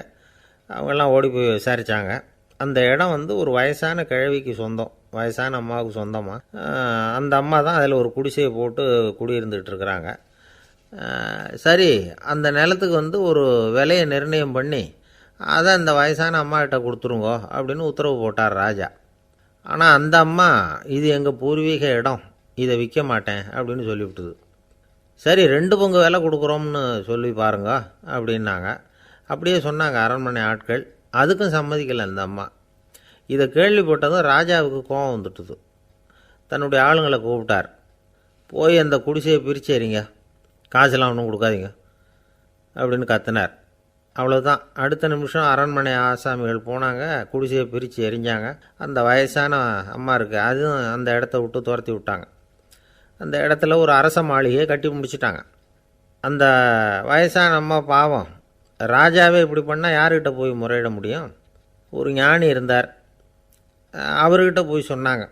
அவங்கெல்லாம் ஓடி போய் விசாரித்தாங்க. அந்த இடம் ஒரு வயசான கிழவிக்கு சொந்தம், வயசான அம்மாவுக்கு சொந்தமாக. அந்த அம்மா தான் அதில் ஒரு குடிசையை போட்டு குடியிருந்துகிட்டு இருக்கிறாங்க. சரி, அந்த நிலத்துக்கு ஒரு விலையை நிர்ணயம் பண்ணி அதை அந்த வயசான அம்மாக்கிட்ட கொடுத்துருங்கோ அப்படின்னு உத்தரவு போட்டார் ராஜா. ஆனால் அந்த அம்மா, இது எங்கள் பூர்வீக இடம், இதை விற்க மாட்டேன் அப்படின்னு சொல்லிவிட்டுது. சரி, 2 பங்கு விலை கொடுக்குறோம்னு சொல்லி பாருங்க அப்படின்னாங்க. அப்படியே சொன்னாங்க அரண்மனை ஆட்கள். அதுக்கும் சம்மதிக்கலை அந்த அம்மா. இதை கேள்விப்பட்டதும் ராஜாவுக்கு கோபம் வந்துட்டுது. தன்னுடைய ஆளுங்களை கூப்பிட்டார். போய் அந்த குடிசையை பிரித்து எறிங்க, காசெல்லாம் ஒன்றும் கொடுக்காதீங்க அப்படின்னு கத்தினார். அவ்வளோதான். அடுத்த நிமிஷம் அரண்மனை ஆசாமிகள் போனாங்க, குடிசையை பிரித்து எரிஞ்சாங்க. அந்த வயசான அம்மா இருக்குது, அதுவும் அந்த இடத்த விட்டு துரத்தி விட்டாங்க. அந்த இடத்துல ஒரு அரச மாளிகையை கட்டி முடிச்சிட்டாங்க. அந்த வயசான அம்மா பாவம், ராஜாவே இப்படி பண்ணால் யார்கிட்ட போய் முறையிட முடியும்? ஒரு ஞானி இருந்தார், அவர்கிட்ட போய் சொன்னாங்க.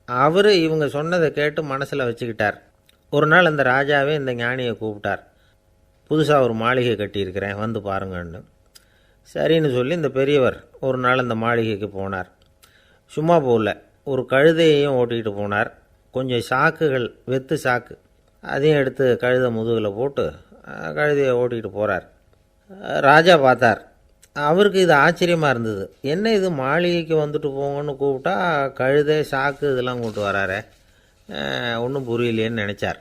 அவர் இவங்க சொன்னதை கேட்டு மனசில் வச்சுக்கிட்டார். ஒரு நாள் அந்த ராஜாவே இந்த ஞானியை கூப்பிட்டார். புதுசாக ஒரு மாளிகை கட்டியிருக்கிறேன், வந்து பாருங்கன்னு. சரின்னு சொல்லி இந்த பெரியவர் ஒரு நாள் அந்த மாளிகைக்கு போனார். சும்மா போகல, ஒரு கழுதையையும் ஓட்டிகிட்டு போனார். கொஞ்சம் சாக்குகள், வெத்து சாக்கு, அதையும் எடுத்து கழுதை முதுகில் போட்டு கழுதையை ஓட்டிகிட்டு போகிறார். ராஜா பார்த்தார். அவருக்கு இது ஆச்சரியமாக இருந்தது. என்ன இது, மாளிகைக்கு வந்துட்டு போங்கன்னு கூப்பிட்டா கழுதை சாக்கு இதெல்லாம் கொண்டு வராரே, ஒன்றும் புரியலையேன்னு நினச்சார்.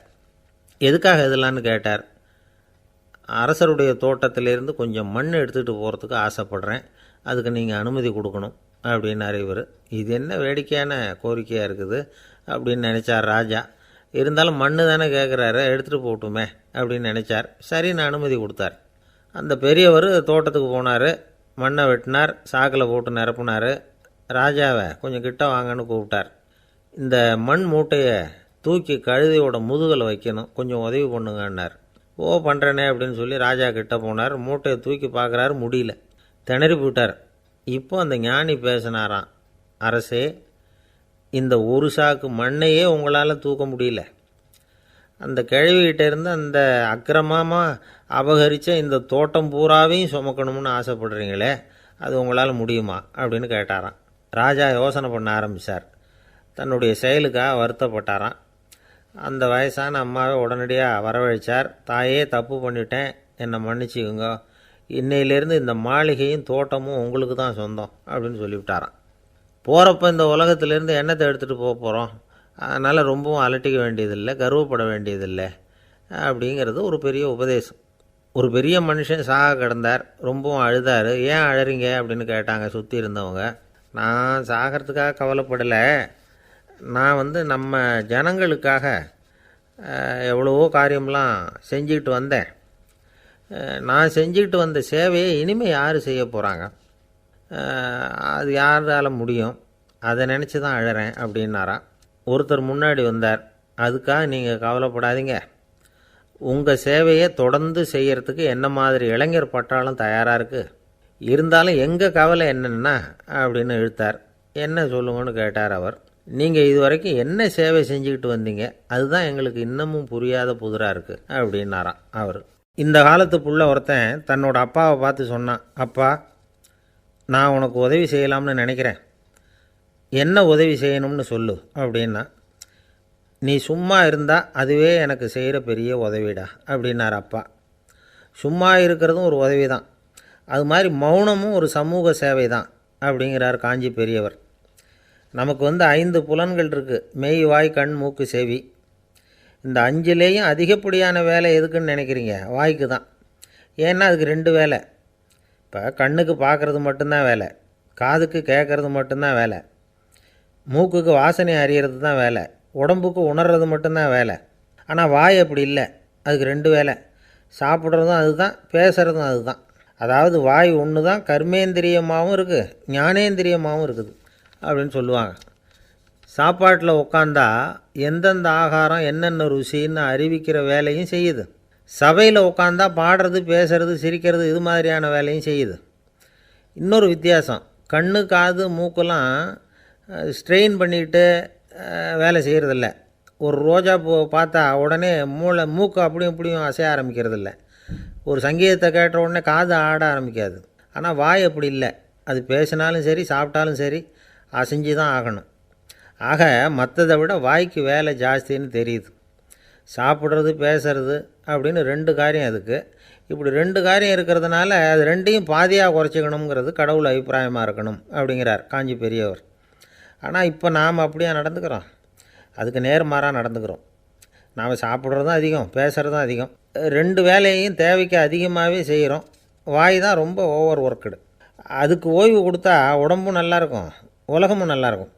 எதுக்காக இதெல்லாம்னு கேட்டார். அரசருடைய தோட்டத்திலேருந்து கொஞ்சம் மண் எடுத்துகிட்டு போகிறதுக்கு ஆசைப்படுறேன், அதுக்கு நீங்கள் அனுமதி கொடுக்கணும் அப்படின்னாரு இவர். இது என்ன வேடிக்கையான கோரிக்கையாக இருக்குது அப்படின்னு நினச்சார் ராஜா. இருந்தாலும் மண் தானே கேட்குறாரு, எடுத்துகிட்டு போகட்டுமே அப்படின்னு நினச்சார். சரின்னு அனுமதி கொடுத்தார். அந்த பெரியவர் தோட்டத்துக்கு போனார், மண்ணை வெட்டினார், சாக்கில் போட்டு நிரப்புனார். ராஜாவை கொஞ்சம் கிட்ட வாங்கன்னு கூப்பிட்டார். இந்த மண் மூட்டையை தூக்கி கழுதையோட முதுகில் வைக்கணும், கொஞ்சம் உதவி பண்ணுங்கன்னார். ஓ, பண்ணுறேனே அப்படின்னு சொல்லி ராஜா கிட்ட போனார். மூட்டையை தூக்கி பார்க்குறாரு, முடியல, திணறி போயிட்டார். இப்போ அந்த ஞானி பேசினாராம். அரசே, இந்த ஒரு சாக்கு மண்ணையே உங்களால் தூக்க முடியல, அந்த கிழவிகிட்ட இருந்து அந்த அக்கிரமமாக அபகரித்த இந்த தோட்டம் பூராவையும் சுமக்கணும்னு ஆசைப்படுறீங்களே, அது உங்களால் முடியுமா அப்படின்னு கேட்டாராம். ராஜா யோசனை பண்ண ஆரம்பித்தார். தன்னுடைய செயலுக்காக வருத்தப்பட்டாராம். அந்த வயசான அம்மாவை உடனடியாக வரவழைச்சார். தாயே, தப்பு பண்ணிட்டேன், என்னை மன்னிச்சுக்குங்க, இன்னையிலேருந்து இந்த மாளிகையும் தோட்டமும் உங்களுக்கு தான் சொந்தம் அப்படின்னு சொல்லிவிட்டாராம். போகிறப்ப இந்த உலகத்திலேருந்து எண்ணத்தை எடுத்துகிட்டு போக போகிறோம், அதனால் ரொம்பவும் அலட்டிக்க வேண்டியதில்லை, கர்வப்பட வேண்டியதில்லை அப்படிங்கிறது ஒரு பெரிய உபதேசம். ஒரு பெரிய மனுஷன் சாக கிடந்தார், ரொம்பவும் அழுதார். ஏன் அழறீங்க அப்படின்னு கேட்டாங்க சுற்றி இருந்தவங்க. நான் சாகிறதுக்காக கவலைப்படலை, நான் நம்ம ஜனங்களுக்காக எவ்வளவோ காரியம்லாம் செஞ்சுக்கிட்டு வந்தேன். நான் செஞ்சுக்கிட்டு வந்த சேவையை இனிமேல் யார் செய்ய போகிறாங்க, அது யாரால் முடியும், அதை நினச்சி தான் அழறேன் அப்படின்னாராம். ஒருத்தர் முன்னாடி வந்தார். அதுக்காக நீங்கள் கவலைப்படாதீங்க, உங்கள் சேவையை தொடர்ந்து செய்கிறதுக்கு என்ன மாதிரி இளைஞர் பட்டாலும் தயாராக இருக்குது, இருந்தாலும் எங்கள் கவலை என்னென்னா அப்படின்னு இழுத்தார். என்ன சொல்லுங்கன்னு கேட்டார் அவர். நீங்கள் இது வரைக்கும் என்ன சேவை செஞ்சுக்கிட்டு வந்தீங்க, அதுதான் எங்களுக்கு இன்னமும் புரியாத புதிராக இருக்குது அப்படின்னாராம் அவர். இந்த காலத்து புள்ள ஒருத்தன் தன்னோட அப்பாவை பார்த்து சொன்னான். அப்பா, நான் உனக்கு உதவி செய்யலாம்னு நினைக்கிறேன், என்ன உதவி செய்யணும்னு சொல்லு அப்படின்னா. நீ சும்மா இருந்தால் அதுவே எனக்கு செய்கிற பெரிய உதவிடா அப்படின்னார் அப்பா. சும்மா இருக்கிறதும் ஒரு உதவி தான், அது மாதிரி மௌனமும் ஒரு சமூக சேவை தான் அப்படிங்கிறார் காஞ்சி பெரியவர். நமக்கு 5 புலன்கள் இருக்குது, மெய், வாய், கண், மூக்கு, செவி. இந்த 5லேயும் அதிகப்படியான வேலை எதுக்குன்னு நினைக்கிறீங்க? வாய்க்கு தான். ஏன்னா அதுக்கு 2 வேலை. இப்போ கண்ணுக்கு பார்க்குறது மட்டும்தான் வேலை, காதுக்கு கேட்குறது மட்டும்தான் வேலை, மூக்குக்கு வாசனை அறியறது தான் வேலை, உடம்புக்கு உணர்றது மட்டும்தான் வேலை. ஆனால் வாய் அப்படி இல்லை, அதுக்கு 2 வேலை, சாப்பிட்றதும் அதுதான், பேசுகிறதும் அதுதான். அதாவது வாய் ஒன்று தான் கர்மேந்திரியமாகவும் இருக்குது, ஞானேந்திரியமாகவும் இருக்குது அப்படின்னு சொல்லுவாங்க. சாப்பாட்டில் உட்காந்தா எந்தெந்த ஆகாரம் என்னென்ன ருசின்னு அறிவிக்கிற வேலையும் செய்யுது. சபையில் உட்காந்தா பாடுறது, பேசுறது, சிரிக்கிறது, இது மாதிரியான வேலையும் செய்யுது. இன்னொரு வித்தியாசம், கண்ணு, காது, மூக்கெல்லாம் ஸ்ட்ரெயின் பண்ணிக்கிட்டு வேலை செய்கிறதில்ல, ஒரு ரோஜா பூ பார்த்தா உடனே மூக்கு அப்படியும் இப்படியும் அசைய ஆரம்பிக்கிறது இல்லை. ஒரு சங்கீதத்தை கேட்ட உடனே காது ஆட ஆரம்பிக்காது. ஆனால் வாய் அப்படி இல்லை. அது பேசினாலும் சரி சாப்பிட்டாலும் சரி அசைஞ்சு தான் ஆகணும். ஆக மற்றதை விட வாய்க்கு வேலை ஜாஸ்தின்னு தெரியுது. சாப்பிட்றது பேசுறது அப்படின்னு 2 காரியம் அதுக்கு. இப்படி 2 காரியம் இருக்கிறதுனால அது 2ஐயும் பாதியாக குறைச்சிக்கணுங்கிறது கடவுள் அபிப்பிராயமாக இருக்கணும் அப்படிங்கிறார் காஞ்சி பெரியவர். ஆனால் இப்போ நாம் அப்படியே நடந்துக்கிறோம். அதுக்கு நேர்மாறாக நடந்துக்கிறோம். நாம் சாப்பிட்றதும் அதிகம், பேசுகிறதும் அதிகம். 2 வேலையையும் தேவைக்கு அதிகமாகவே செய்கிறோம். வாய் தான் ரொம்ப ஓவர் ஒர்க்குடு. அதுக்கு ஓய்வு கொடுத்தா உடம்பும் நல்லாயிருக்கும், உலகமும் நல்லாயிருக்கும்.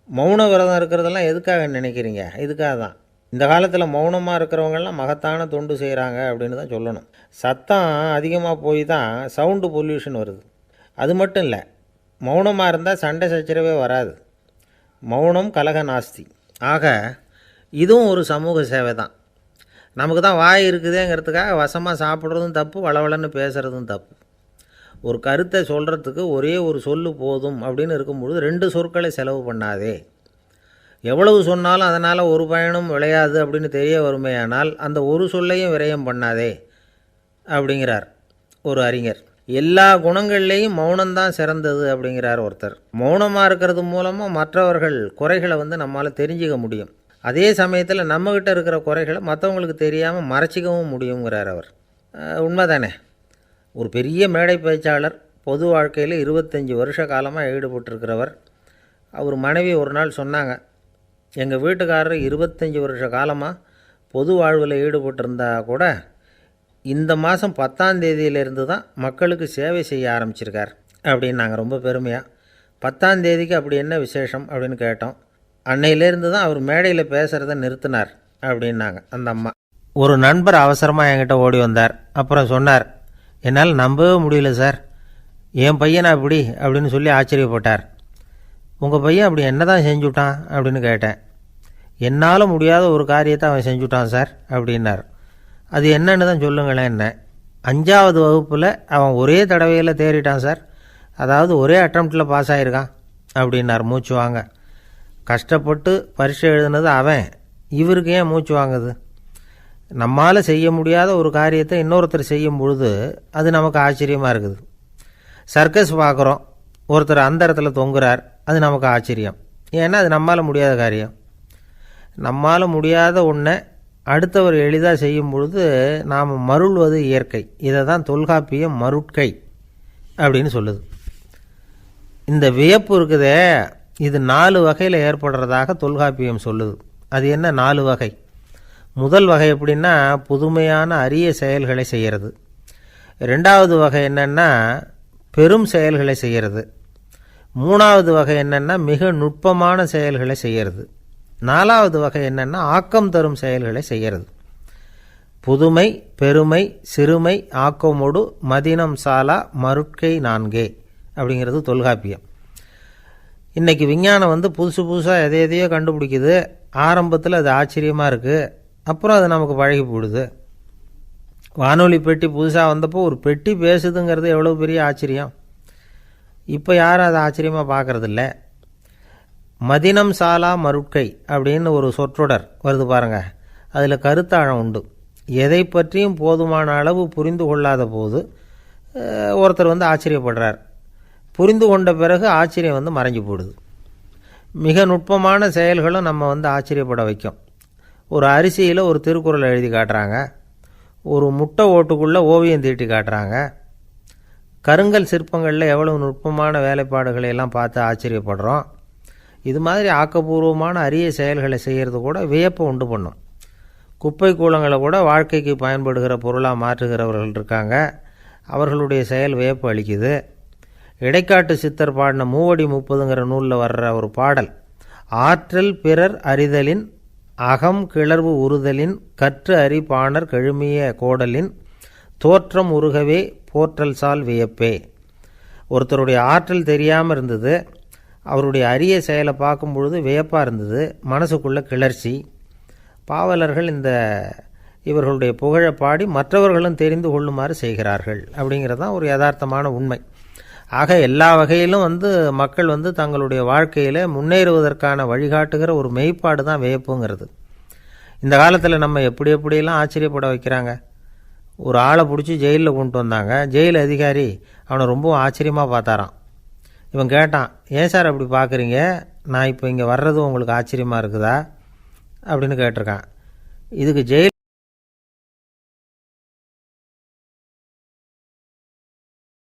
மௌன விரதம் இருக்கிறதெல்லாம் எதுக்காக நினைக்கிறீங்க? இதுக்காக தான். இந்த காலத்தில் மௌனமாக இருக்கிறவங்கெல்லாம் மகத்தான தொண்டு செய்கிறாங்க அப்படின்னு தான் சொல்லணும். சத்தம் அதிகமாக போய் தான் சவுண்டு பொல்யூஷன் வருது. அது மட்டும் இல்லை, மௌனமாக இருந்தால் சண்டை சச்சரவே வராது. மௌனம் கலக நாஸ்தி. ஆக இதுவும் ஒரு சமூக சேவை தான். நமக்கு தான் வாய் இருக்குதேங்கிறதுக்காக வசமாக சாப்பிட்றதும் தப்பு, வளவளன்னு பேசுகிறதும் தப்பு. ஒரு கருத்தை சொல்கிறதுக்கு ஒரே ஒரு சொல்லு போதும் அப்படின்னு இருக்கும்பொழுது 2 சொற்களை செலவு பண்ணாதே. எவ்வளவு சொன்னாலும் அதனால் ஒரு பயனும் விளையாது அப்படின்னு தெரிய வருமேயானால் அந்த ஒரு சொல்லையும் விரயம் பண்ணாதே அப்படிங்கிறார் ஒரு அறிஞர். எல்லா குணங்கள்லேயும் மௌனம்தான் சிறந்தது அப்படிங்கிறார் ஒருத்தர். மௌனமாக இருக்கிறது மூலமாக மற்றவர்கள் குறைகளை நம்மால் தெரிஞ்சிக்க முடியும். அதே சமயத்தில் நம்மக்கிட்ட இருக்கிற குறைகளை மற்றவங்களுக்கு தெரியாமல் மறைச்சிக்கவும் முடியுங்கிறார் அவர். உண்மைதானே? ஒரு பெரிய மேடை பேச்சாளர், பொது வாழ்க்கையில் 25 வருஷ காலமாக ஈடுபட்டிருக்கிறவர். அவர் மனைவி ஒரு நாள் சொன்னாங்க, எங்கள் வீட்டுக்காரர் 25 வருஷ காலமாக பொது வாழ்வில் ஈடுபட்டிருந்தா கூட இந்த மாதம் 10ஆம் தேதியிலிருந்து தான் மக்களுக்கு சேவை செய்ய ஆரம்பிச்சிருக்கார் அப்படின்னாங்க ரொம்ப பெருமையாக. 10ஆம் தேதிக்கு அப்படி என்ன விசேஷம் அப்படின்னு கேட்டோம். அன்னையிலேருந்து தான் அவர் மேடையில் பேசுகிறத நிறுத்தினார் அப்படின்னாங்க அந்த அம்மா. ஒரு நண்பர் அவசரமாக என்கிட்ட ஓடி வந்தார். அப்புறம் சொன்னார், என்னால் நம்பவே முடியல சார், என் பையனை அப்படி அப்படின்னு சொல்லி ஆச்சரியப்பட்டார். உங்கள் பையன் அப்படி என்ன தான் செஞ்சுட்டான் அப்படின்னு கேட்டேன். என்னால் முடியாத ஒரு காரியத்தை அவன் செஞ்சுட்டான் சார் அப்படின்னார். அது என்னன்னு தான் சொல்லுங்களேன். என்ன 5ஆவது வகுப்பில் அவன் ஒரே தடவையில் தேறிட்டான் சார். அதாவது ஒரே அட்டம்ப்டில் பாஸ் ஆகிருக்கான் அப்படின்னார் மூச்சு வாங்க. கஷ்டப்பட்டு பரீட்சை எழுதுனது அவன், இவருக்கு ஏன் மூச்சு வாங்குது? நம்மால் செய்ய முடியாத ஒரு காரியத்தை இன்னொருத்தர் செய்யும் பொழுது அது நமக்கு ஆச்சரியமாக இருக்குது. சர்க்கஸ் பார்க்குறோம், ஒருத்தர் அந்த இடத்துல தொங்குறார், அது நமக்கு ஆச்சரியம். ஏன்னா அது நம்மால் முடியாத காரியம். நம்மால் முடியாத ஒன்றை அடுத்தவர் எளிதாக செய்யும் பொழுது நாம் மருள்வது இயற்கை. இதை தான் தொல்காப்பியம் மருட்கை அப்படின்னு சொல்லுது. இந்த வியப்பு இருக்குதே, இது 4 வகையில் ஏற்படுறதாக தொல்காப்பியம் சொல்லுது. அது என்ன 4 வகை? முதல் வகை எப்படின்னா புதுமையான அரிய செயல்களை செய்கிறது. 2வது வகை என்னென்னா பெரும் செயல்களை செய்கிறது. 3வது வகை என்னென்னா மிக நுட்பமான செயல்களை செய்கிறது. 4வது வகை என்னென்னா ஆக்கம் தரும் செயல்களை செய்கிறது. புதுமை, பெருமை, சிறுமை, ஆக்கமோடு மதினம் சாலா மருட்கை 4 அப்படிங்கிறது தொல்காப்பியம். இன்றைக்கி விஞ்ஞானம் புதுசு புதுசாக எதையோ கண்டுபிடிக்குது. ஆரம்பத்தில் அது ஆச்சரியமாக இருக்குது, அப்புறம் அது நமக்கு பழகி போடுது. வானொலி பெட்டி புதுசாக வந்தப்போ ஒரு பெட்டி பேசுதுங்கிறது எவ்வளோ பெரிய ஆச்சரியம். இப்போ யாரும் அதை ஆச்சரியமாக பார்க்குறதில்ல. மதினம் சாலா மருட்கை அப்படின்னு ஒரு சொற்றொடர் வருது பாருங்கள். அதில் கருத்தாழம் உண்டு. எதை பற்றியும் போதுமான அளவு புரிந்து கொள்ளாத போது ஒருத்தர் ஆச்சரியப்படுறார். புரிந்து கொண்ட பிறகு ஆச்சரியம் மறைஞ்சு போடுது. மிக நுட்பமான செயல்களும் நம்ம ஆச்சரியப்பட வைக்கும். ஒரு அரிசியில் ஒரு திருக்குறள் எழுதி காட்டுறாங்க, ஒரு முட்டை ஓட்டுக்குள்ளே ஓவியம் தீட்டி காட்டுறாங்க. கருங்கல் சிற்பங்களில் எவ்வளவு நுட்பமான வேலைப்பாடுகளை எல்லாம் பார்த்து ஆச்சரியப்படுறோம். இது மாதிரி ஆக்கப்பூர்வமான அரிய செயல்களை செய்கிறது கூட வியப்பை உண்டு பண்ணும். குப்பை கூலங்களை கூட வாழ்க்கைக்கு பயன்படுகிற பொருளாக மாற்றுகிறவர்கள் இருக்காங்க. அவர்களுடைய செயல் வியப்பு அளிக்குது. இடைக்காட்டு சித்தர் பாடின 30 நூலில் வர்ற ஒரு பாடல், ஆற்றல் பிறர் அறிதலின் அகம் கிளர்வு உறுதலின் கற்று அறி பாணர் கெழுமிய கோடலின் தோற்றம் உருகவே போற்றல் சால் வியப்பே. ஒருத்தருடைய ஆற்றல் தெரியாமல் இருந்தது, அவருடைய அரிய செயலை பார்க்கும் பொழுது வியப்பாக இருந்தது, மனசுக்குள்ள கிளர்ச்சி. பாவலர்கள் இவர்களுடைய புகழை பாடி மற்றவர்களும் தெரிந்து கொள்ளுமாறு செய்கிறார்கள் அப்படிங்கிறது தான் ஒரு யதார்த்தமான உண்மை. ஆக எல்லா வகையிலும் மக்கள் தங்களுடைய வாழ்க்கையில் முன்னேறுவதற்கான வழிகாட்டுகிற ஒரு மெய்ப்பாடு தான் வியப்புங்கிறது. இந்த காலத்தில் நம்ம எப்படியெல்லாம் ஆச்சரியப்பட வைக்கிறாங்க. ஒரு ஆளை பிடிச்சி ஜெயிலில் கொண்டு வந்தாங்க. ஜெயில் அதிகாரி அவனை ரொம்ப ஆச்சரியமாக பார்த்தாராம். இவன் கேட்டான், ஏன் சார் அப்படி பார்க்குறீங்க, நான் இப்போ இங்கே வர்றது உங்களுக்கு ஆச்சரியமாக இருக்குதா அப்படின்னு கேட்டிருக்கான். இதுக்கு ஜெயில்